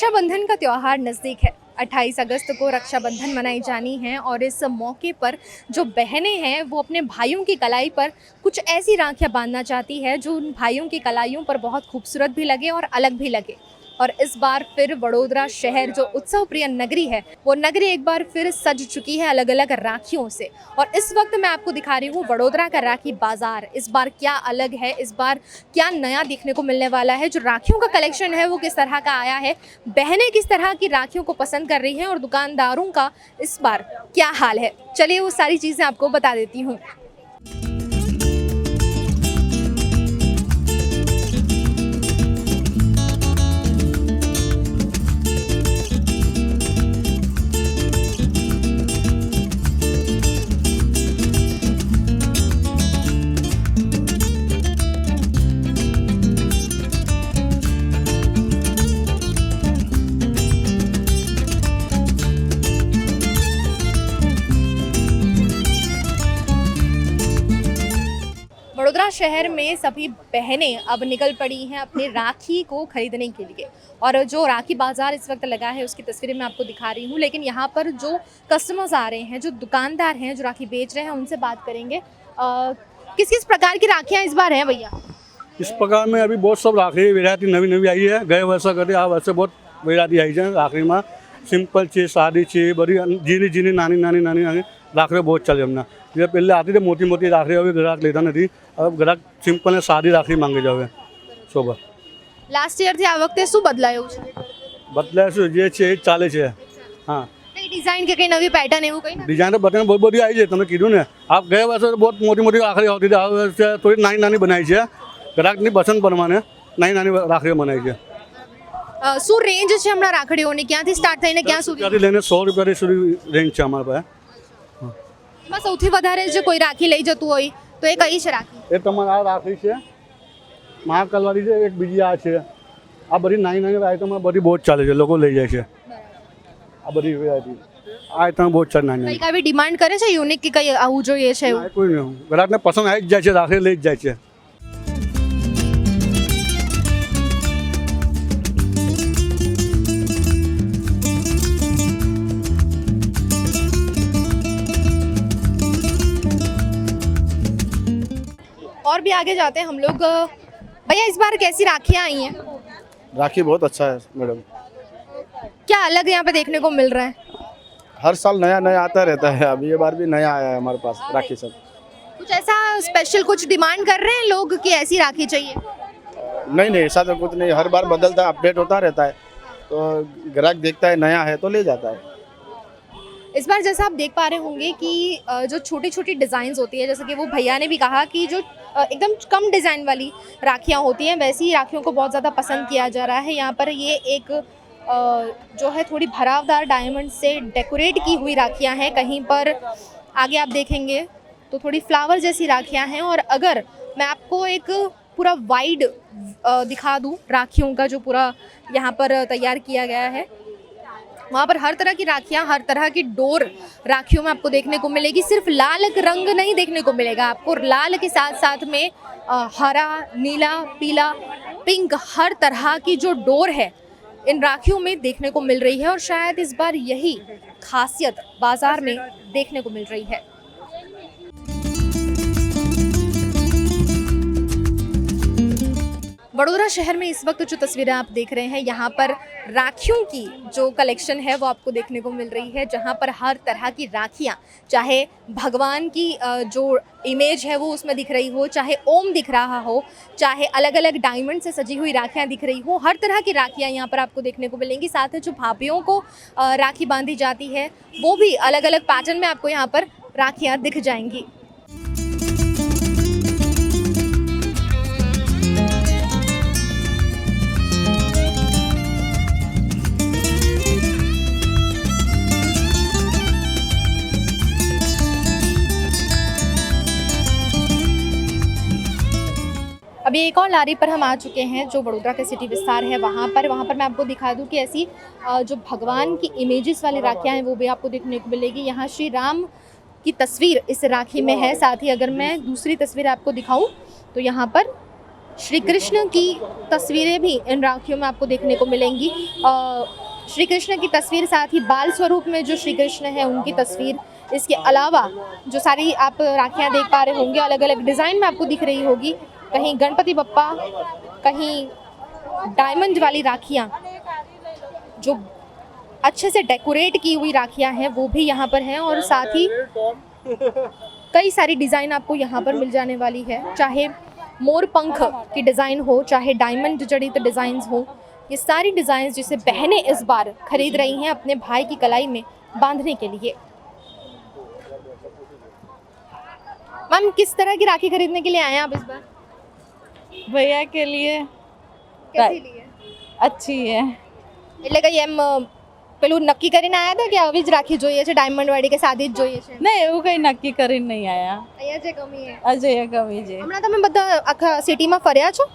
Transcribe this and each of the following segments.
रक्षाबंधन का त्यौहार नज़दीक है। 28 अगस्त को रक्षाबंधन मनाई जानी है और इस मौके पर जो बहनें हैं वो अपने भाइयों की कलाई पर कुछ ऐसी राखियां बांधना चाहती है जो उन भाइयों की कलाइयों पर बहुत खूबसूरत भी लगे और अलग भी लगे। और इस बार फिर वडोदरा शहर जो उत्सव प्रिय नगरी है वो नगरी एक बार फिर सज चुकी है अलग अलग राखियों से। और इस वक्त मैं आपको दिखा रही हूँ वडोदरा का राखी बाजार। इस बार क्या अलग है, इस बार क्या नया देखने को मिलने वाला है, जो राखियों का कलेक्शन है वो किस तरह का आया है, बहनें किस तरह की राखियों को पसंद कर रही हैं और दुकानदारों का इस बार क्या हाल है, चलिए वो सारी चीज़ें आपको बता देती हूँ। वडोदरा शहर में सभी बहनें अब निकल पड़ी हैं अपने राखी को खरीदने के लिए। और जो राखी बाजार इस वक्त लगा है उसकी तस्वीरें मैं आपको दिखा रही हूँ, लेकिन यहाँ पर जो कस्टमर्स आ रहे हैं, जो दुकानदार हैं, जो राखी बेच रहे हैं, उनसे बात करेंगे। किस किस प्रकार की राखियाँ इस बार हैं भैया? इस प्रकार में अभी बहुत सब राखी वेरायटी नवी नवी आई है। गए वर्ष करते आ वर्ष बहुत वेरायटी आई है राखी में। सिंपल चाहिए, शादी चाहिए, बड़ी जीनी जीनी नानी नानी नानी नानी राखी बहुत चले हमने। જે પહેલે આતી હતી મોટી મોટી રાખડી, હવે ગ્રાહક લેતા નથી। હવે ગ્રાહક સિમ્પલ ને સાદી રાખડી માંગે છે હવે સોબર। લાસ્ટ યરથી આ વખતે શું બદલાયું છે? બદલાય શું જે છે એ ચાલે છે। હા, કઈ ડિઝાઇન કે કઈ નવી પેટર્ન એવું કઈ? ડિઝાઇન તો બધાને બહુ બધી આવી છે, તમે કીધું ને। આપ ગયા વર્ષે બહુ મોટી મોટી રાખડી આવતી હતી, આ વર્ષે થોડી નાની નાની બનાવી છે। ગ્રાહકની પસંદ પ્રમાણે નાની નાની રાખડીઓ બનાવી છે। શું રેન્જ છે હમણાં રાખડીઓની? ક્યાંથી સ્ટાર્ટ થઈને ક્યાં સુધી? ત્યાંથી લઈને 100 રૂપિયાથી સુધી રેન્જ છે અમારા પાસે। એમાં સૌથી વધારે જો કોઈ રાખી લઈ જતું હોય તો એ કઈ છે રાખી? એ તમારે આ રાખડી છે, મહાકાલવાળી છે, એક બીજી આ છે। આ બધી નાની નાની આઈટમ બધી બહુ જ ચાલે છે, લોકો લઈ જાય છે। આ બધી વેરાયટી આ આઈટમ બહુ જ ચાલે નાની કઈ કાવી ડિમાન્ડ કરે છે યુનિક કે કઈ આવું જોઈએ છે એવું? નાની। કોઈ નહીં, ગ્રાહકને પસંદ આવી જ જાય છે, રાખડી લઈ જ જાય છે। और भी आगे जाते हैं हम लोग। भैया इस बार कैसी राखियाँ आई हैं? राखी बहुत अच्छा है मैडम। क्या अलग यहाँ पे देखने को मिल रहा है? हर साल नया नया आता रहता है, अभी ये बार भी नया आया है हमारे पास राखी सब। कुछ ऐसा स्पेशल कुछ डिमांड कर रहे हैं लोग कि ऐसी राखी चाहिए? नहीं नहीं, ऐसा तो कुछ नहीं, हर बार बदलता अपडेट होता रहता है, तो ग्राहक देखता है नया है तो ले जाता है। इस बार जैसा आप देख पा रहे होंगे कि जो छोटी छोटी डिज़ाइंस होती है, जैसे कि वो भैया ने भी कहा कि जो एकदम कम डिज़ाइन वाली राखियाँ होती हैं वैसी ही राखियों को बहुत ज़्यादा पसंद किया जा रहा है। यहाँ पर ये एक जो है थोड़ी भरावदार डायमंड से डेकोरेट की हुई राखियाँ हैं। कहीं पर आगे आप देखेंगे तो थोड़ी फ्लावर जैसी राखियाँ हैं। और अगर मैं आपको एक पूरा वाइड दिखा दूँ राखियों का जो पूरा यहाँ पर तैयार किया गया है, वहाँ पर हर तरह की राखियाँ, हर तरह की डोर राखियों में आपको देखने को मिलेगी। सिर्फ लाल रंग नहीं देखने को मिलेगा आपको, लाल के साथ साथ में हरा, नीला, पीला, पिंक, हर तरह की जो डोर है इन राखियों में देखने को मिल रही है। और शायद इस बार यही खासियत बाजार में देखने को मिल रही है। वडोदरा शहर में इस वक्त जो तस्वीरें आप देख रहे हैं, यहाँ पर राखियों की जो कलेक्शन है वो आपको देखने को मिल रही है, जहाँ पर हर तरह की राखियाँ, चाहे भगवान की जो इमेज है वो उसमें दिख रही हो, चाहे ओम दिख रहा हो, चाहे अलग अलग डायमंड से सजी हुई राखियाँ दिख रही हो, हर तरह की राखियाँ यहाँ पर आपको देखने को मिलेंगी। साथ ही जो भाभीयों को राखी बांधी जाती है वो भी अलग अलग पैटर्न में आपको यहाँ पर राखियाँ दिख जाएंगी। अभी एक और लारी पर हम आ चुके हैं जो वडोदरा का सिटी विस्तार है वहाँ पर मैं आपको दिखा दूँ कि ऐसी जो भगवान की इमेजेस वाली राखियाँ हैं वो भी आपको देखने को मिलेगी। यहाँ श्री राम की तस्वीर इस राखी में है। साथ ही अगर मैं दूसरी तस्वीर आपको दिखाऊं तो यहाँ पर श्री कृष्ण की तस्वीरें भी इन राखियों में आपको देखने को मिलेंगी। श्री कृष्ण की तस्वीर, साथ ही बाल स्वरूप में जो श्री कृष्ण है उनकी तस्वीर, इसके अलावा जो सारी आप राखियाँ देख पा रहे होंगे अलग अलग डिज़ाइन में आपको दिख रही होगी। कहीं गणपति बप्पा, कहीं डायमंड वाली राखियाँ, जो अच्छे से डेकोरेट की हुई राखियाँ हैं वो भी यहाँ पर हैं, और साथ ही कई सारी डिज़ाइन आपको यहाँ पर मिल जाने वाली है। चाहे मोर पंख की डिज़ाइन हो, चाहे डायमंड जड़ित डिज़ाइंस हो, ये सारी डिज़ाइंस जिसे बहनें इस बार खरीद रही हैं अपने भाई की कलाई में बांधने के लिए। मैम, किस तरह की राखी खरीदने के लिए आए हैं आप इस बार? भैया के लिए कैसी ली है? अच्छी है। એટલે કઈ એમ પેલું નક્કી કરીને આયા હતા કે આવી જ રાખી જોઈએ છે, ડાયમંડ વાળી કે સાદી જ જોઈએ છે? નહીં, એવું કંઈ નક્કી કરીને નહીં આયા. અહીંયા જે ગમી છે અજય ગમી છે. હમણાં તમે બધા આખા સિટીમાં ફર્યા છો?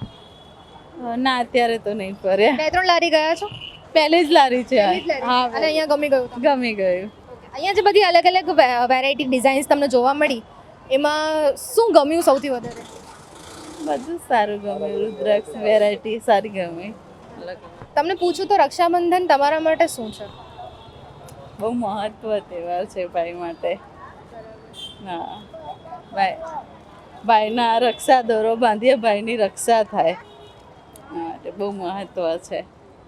ના, અત્યારે તો નહીં ફર્યા. બે ત્રણ લારી ગયા છો? પહેલી જ લારી છે. પહેલી જ લારી. હા, અને અહીંયા ગમી ગયું તમને? ગમી ગયું. અહીંયા જે બધી અલગ અલગ વેરાયટી ડિઝાઇન્સ તમને જોવા મળી, એમાં શું ગમ્યું સૌથી વધારે? બધું સારું ગમે. રુદ્રાક્ષ વેરાયટી સારી ગમે. તમને પૂછું તો રક્ષાબંધન તમારા માટે શું છે? બહુ મહત્વ તહેવાર છે ભાઈ માટે. હા, ભાઈના રક્ષા દોરો બાંધીએ, ભાઈની રક્ષા થાય. હા, એટલે બહુ મહત્વ છે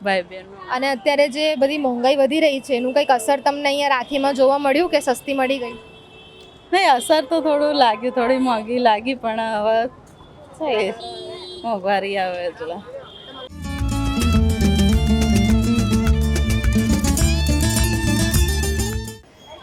ભાઈ બહેનનું. અને અત્યારે જે બધી મોંઘાઈ વધી રહી છે એનું કંઈક અસર તમને અહીંયા રાખીમાં જોવા મળ્યું કે સસ્તી મળી ગઈ? નહીં, અસર તો થોડું લાગ્યું, થોડી મોંઘી લાગી, પણ હવે છે મોંઘવારી આવે એટલે.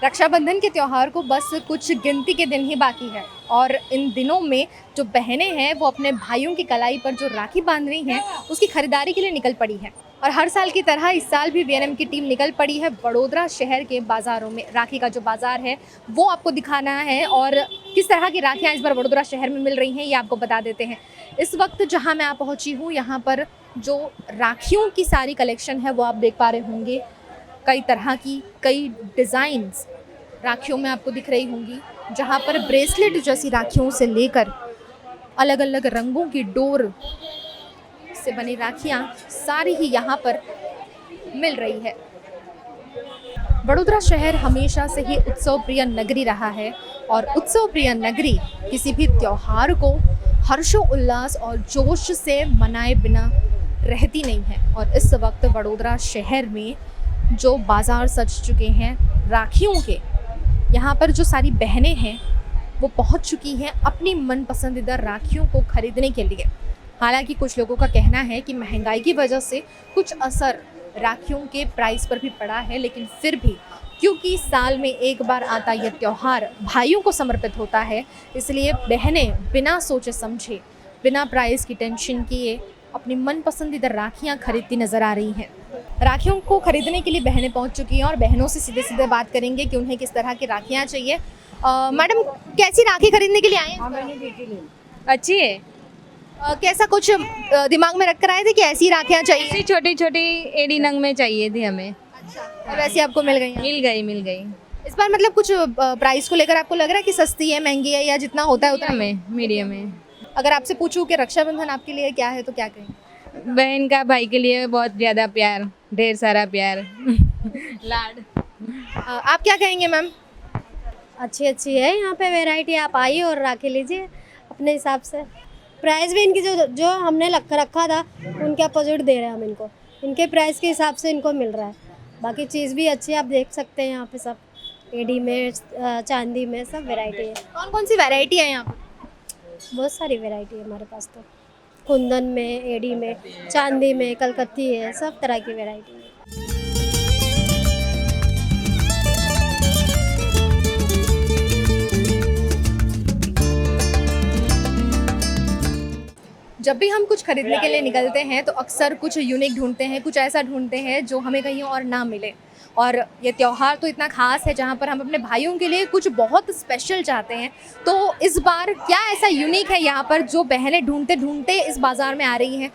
रक्षाबंधन के त्यौहार को बस कुछ गिनती के दिन ही बाकी है, और इन दिनों में जो बहनें हैं वो अपने भाइयों की कलाई पर जो राखी बांध रही हैं उसकी खरीदारी के लिए निकल पड़ी हैं। और हर साल की तरह इस साल भी वीएनएम की टीम निकल पड़ी है बड़ोदरा शहर के बाज़ारों में। राखी का जो बाज़ार है वो आपको दिखाना है, और किस तरह की राखियाँ इस बार बड़ोदरा शहर में मिल रही हैं ये आपको बता देते हैं। इस वक्त जहाँ मैं पहुँची हूँ, यहाँ पर जो राखियों की सारी कलेक्शन है वो आप देख पा रहे होंगे। कई तरह की कई डिज़ाइंस राखियों में आपको दिख रही होंगी, जहाँ पर ब्रेसलेट जैसी राखियों से लेकर अलग अलग रंगों की डोर से बनी राखियाँ सारी ही यहाँ पर मिल रही है। बड़ोदरा शहर हमेशा से ही उत्सव प्रिय नगरी रहा है, और उत्सव प्रिय नगरी किसी भी त्यौहार को हर्षोल्लास और जोश से मनाए बिना रहती नहीं है। और इस वक्त बड़ोदरा शहर में जो बाज़ार सज चुके हैं राखियों के, यहाँ पर जो सारी बहनें हैं वो पहुँच चुकी हैं अपनी मन पसंदीदा राखियों को खरीदने के लिए। हालांकि कुछ लोगों का कहना है कि महंगाई की वजह से कुछ असर राखियों के प्राइस पर भी पड़ा है, लेकिन फिर भी क्योंकि साल में एक बार आता यह त्यौहार भाइयों को समर्पित होता है, इसलिए बहनें बिना सोचे समझे, बिना प्राइस की टेंशन किए अपनी मन पसंदीदा राखियाँ खरीदती नज़र आ रही हैं। राखियों को खरीदने के लिए बहनें पहुंच चुकी हैं, और बहनों से सीधे सीधे बात करेंगे कि उन्हें किस तरह की राखियाँ चाहिए। मैडम, कैसी राखी खरीदने के लिए आए हैं? अच्छी है। कैसा कुछ दिमाग में रख कर आए थे कि ऐसी राखियाँ चाहिए? ऐसी छोटी छोटी एडी नंग में चाहिए थी हमें। अच्छा, वैसी आपको मिल गई हैं? मिल गई। इस बार मतलब कुछ प्राइस को लेकर आपको लग रहा है कि सस्ती है, महंगी है, या जितना होता है उतना है? मीडियम है। अगर आपसे पूछूं कि रक्षाबंधन आपके लिए क्या है तो क्या कहें? बहन का भाई के लिए बहुत ज़्यादा प्यार, ढेर सारा प्यार लाड। आप क्या कहेंगे मैम? अच्छी है यहाँ पे वैरायटी, आप आइए और राखी लीजिए अपने हिसाब से। प्राइस भी इनकी जो हमने रखा था उनके अपोजिट दे रहे हैं हम इनको, इनके प्राइस के हिसाब से इनको मिल रहा है। बाकी चीज़ भी अच्छी है, आप देख सकते हैं यहाँ पे सब एडी में, चांदी में, सब वैरायटी है। कौन कौन सी वैरायटी है यहाँ पर? बहुत सारी वैरायटी है हमारे पास तो, कुंदन में, एडी में, चांदी में, कलकत्ती है, सब तरह की वैरायटी है। जब भी हम कुछ खरीदने के लिए निकलते हैं तो अक्सर कुछ यूनिक ढूंढते हैं, कुछ ऐसा ढूंढते हैं जो हमें कहीं और ना मिले। और ये त्यौहार तो इतना ख़ास है जहाँ पर हम अपने भाइयों के लिए कुछ बहुत स्पेशल चाहते हैं। तो इस बार क्या ऐसा यूनिक है यहाँ पर जो बहनें ढूंढते ढूंढते इस बाज़ार में आ रही हैं?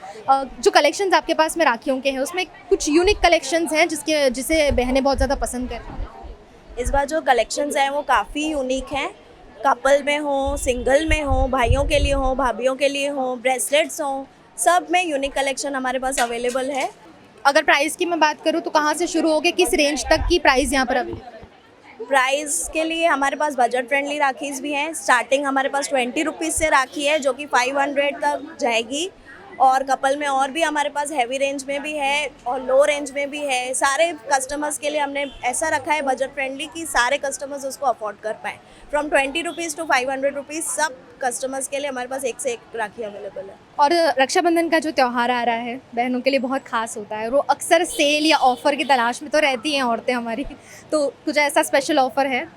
जो कलेक्शंस आपके पास में राखियों के हैं उसमें कुछ यूनिक कलेक्शंस हैं जिसे बहनें बहुत ज़्यादा पसंद कर रही हैं? इस बार जो कलेक्शंस हैं वो काफ़ी यूनिक हैं। कपल में हो, सिंगल में हो, भाइयों के लिए हो, भाभीियों के लिए हो, ब्रेसलेट्स हो, सब में यूनिक कलेक्शन हमारे पास अवेलेबल है। अगर प्राइस की मैं बात करूँ तो कहाँ से शुरू होगी, किस रेंज तक की प्राइस यहाँ पर अवेलेबल है? प्राइस के लिए हमारे पास बजट फ्रेंडली राखीज़ भी हैं। स्टार्टिंग हमारे पास 20 रुपीज़ से राखी है जो कि 500 तक जाएगी, और कपल में और भी हमारे पास हैवी रेंज में भी है और लो रेंज में भी है। सारे कस्टमर्स के लिए हमने ऐसा रखा है बजट फ्रेंडली कि सारे कस्टमर्स उसको अफोर्ड कर पाएँ। फ्रॉम 20 रुपीज़ टू 500 रुपीज़ सब कस्टमर्स के लिए हमारे पास एक से एक राखी अवेलेबल है। और रक्षाबंधन का जो त्यौहार आ रहा है बहनों के लिए बहुत खास होता है, वो अक्सर सेल या ऑफ़र की तलाश में तो रहती हैं औरतें हमारी, तो कुछ ऐसा स्पेशल ऑफ़र है?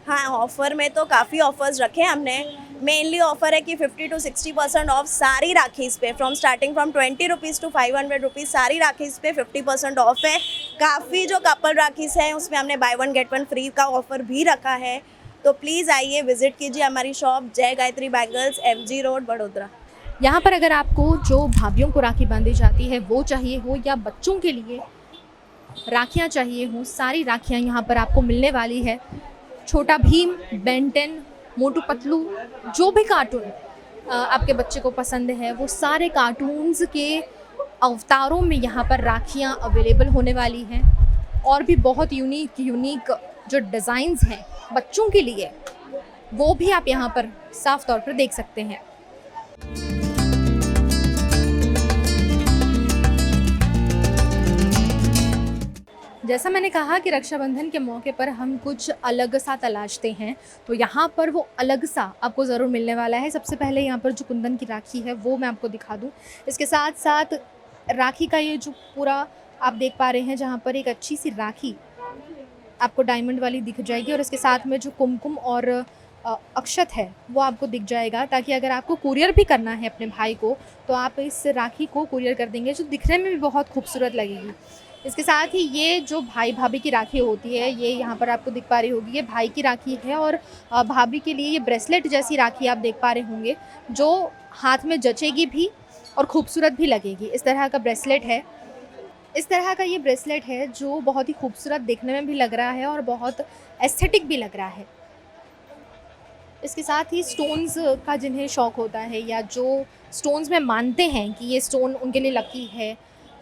हाँ, ऑफ़र में तो काफ़ी ऑफ़र्स रखे हैं हमने। मेनली ऑफ़र है कि 50 to 60% ऑफ सारी राखीज़ पे, starting from 20 rupees to 500 rupees सारी राखीज़ पे 50% ऑफ है। काफ़ी जो कपल राखीज़ हैं उसमें हमने by one get one free का ऑफ़र भी रखा है। तो प्लीज़ आइए, विज़िट कीजिए हमारी शॉप जय Gayatri bangles, MG road, Vadodara. यहाँ पर अगर आपको जो भाभीयों को राखी बांधी जाती है वो चाहिए हो, या बच्चों के लिए राखियाँ चाहिए हो, सारी राखियाँ यहाँ पर आपको मिलने वाली है। छोटा भीम, बेन 10, मोटू पतलू, जो भी कार्टून आपके बच्चे को पसंद है वो सारे कार्टून्स के अवतारों में यहाँ पर राखियाँ अवेलेबल होने वाली हैं। और भी बहुत यूनिक जो डिज़ाइंस हैं बच्चों के लिए, वो भी आप यहाँ पर साफ तौर पर देख सकते हैं। जैसा मैंने कहा कि रक्षाबंधन के मौके पर हम कुछ अलग सा तलाशते हैं, तो यहाँ पर वो अलग सा आपको ज़रूर मिलने वाला है। सबसे पहले यहाँ पर जो कुंदन की राखी है वो मैं आपको दिखा दूँ। इसके साथ साथ राखी का ये जो पूरा आप देख पा रहे हैं, जहाँ पर एक अच्छी सी राखी आपको डायमंड वाली दिख जाएगी, और इसके साथ में जो कुमकुम और अक्षत है वो आपको दिख जाएगा, ताकि अगर आपको कुरियर भी करना है अपने भाई को तो आप इस राखी को कुरियर कर देंगे, जो दिखने में भी बहुत खूबसूरत लगेगी। इसके साथ ही ये जो भाई भाभी की राखी होती है, ये यहाँ पर आपको दिख पा रही होगी, ये भाई की राखी है, और भाभी के लिए ये ब्रेसलेट जैसी राखी आप देख पा रहे होंगे, जो हाथ में जचेगी भी और खूबसूरत भी लगेगी। इस तरह का ब्रेसलेट है, इस तरह का ये ब्रेसलेट है जो बहुत ही खूबसूरत देखने में भी लग रहा है और बहुत एस्थेटिक भी लग रहा है। इसके साथ ही स्टोन्स का जिन्हें शौक़ होता है, या जो स्टोन्स में मानते हैं कि ये स्टोन उनके लिए लकी है,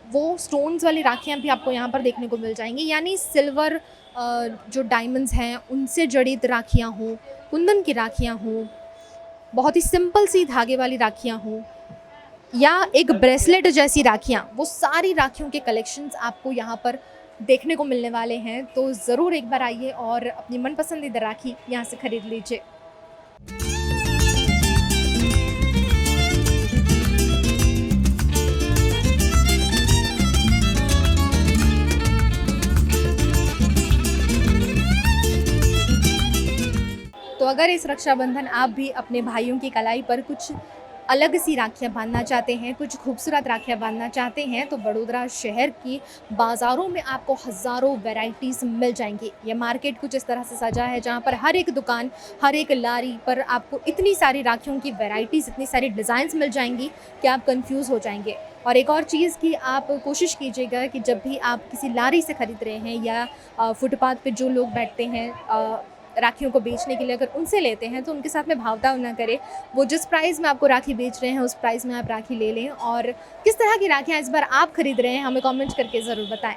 वो स्टोन्स वाली राखियाँ भी आपको यहाँ पर देखने को मिल जाएंगी। यानी सिल्वर जो डायमंड्स हैं उनसे जड़ित राखियाँ हों, कुंदन की राखियाँ हों, बहुत ही सिंपल सी धागे वाली राखियाँ हों, या एक ब्रेसलेट जैसी राखियाँ, वो सारी राखियों के कलेक्शंस आपको यहाँ पर देखने को मिलने वाले हैं। तो ज़रूर एक बार आइए और अपनी मनपसंदीदा राखी यहाँ से ख़रीद लीजिए। तो अगर इस रक्षाबंधन आप भी अपने भाइयों की कलाई पर कुछ अलग सी राखियाँ बांधना चाहते हैं, कुछ खूबसूरत राखियाँ बांधना चाहते हैं, तो बड़ोदरा शहर की बाज़ारों में आपको हज़ारों वैरायटीज़ मिल जाएंगी। ये मार्केट कुछ इस तरह से सजा है जहाँ पर हर एक दुकान, हर एक लारी पर आपको इतनी सारी राखियों की वैरायटीज़, इतनी सारी डिज़ाइंस मिल जाएंगी कि आप कंफ्यूज हो जाएंगे। और एक और चीज़ कि आप कोशिश कीजिएगा कि जब भी आप किसी लारी से ख़रीद रहे हैं, या फुटपाथ पे जो लोग बैठते हैं राखियों को बेचने के लिए, अगर उनसे लेते हैं तो उनके साथ में भावताव ना करें। वो जिस प्राइस में आपको राखी बेच रहे हैं उस प्राइस में आप राखी ले लें। और किस तरह की राखियाँ इस बार आप ख़रीद रहे हैं हमें कमेंट करके ज़रूर बताएं।